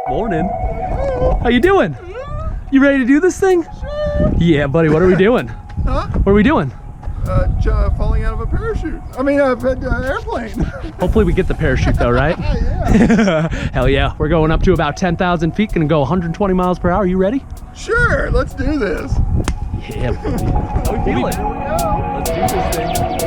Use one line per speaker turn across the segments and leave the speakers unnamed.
Morning. How you doing? You ready to do this thing?
Sure.
Yeah, buddy. What are we doing?
Huh?
What are we doing?
Falling out of a parachute. I mean, airplane.
Hopefully we get the parachute though, right?
Yeah.
Hell yeah. We're going up to about 10,000 feet, gonna go 120 miles per hour. You ready?
Sure, let's do this.
Yeah, buddy. How we feeling? Let's do this thing.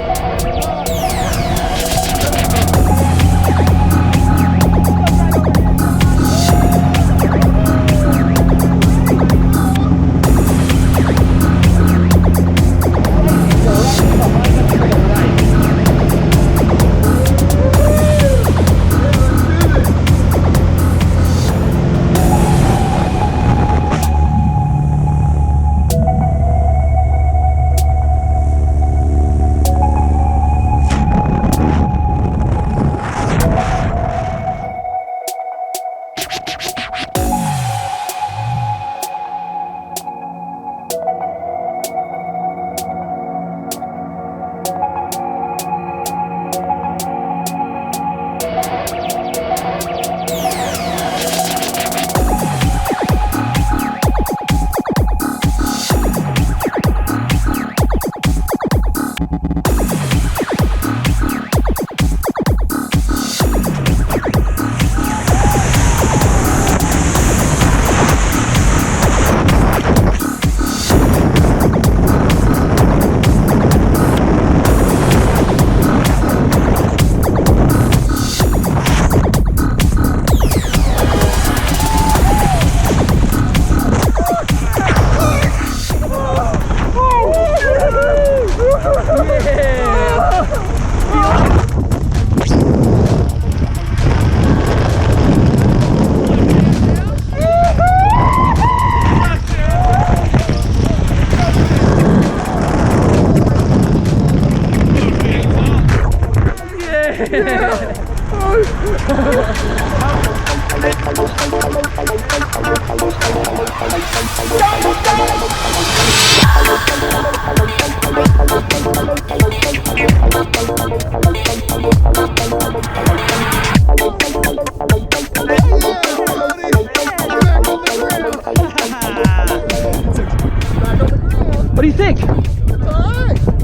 What do you think?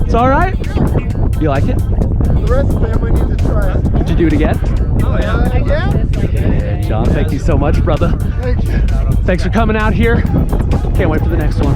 It's all right. You like it?
The rest of the family needs to try it.
Did you do it again?
Oh, yeah.
Yeah, John, thank you so much, brother.
Thank you.
Thanks for coming out here. Can't wait for the next one.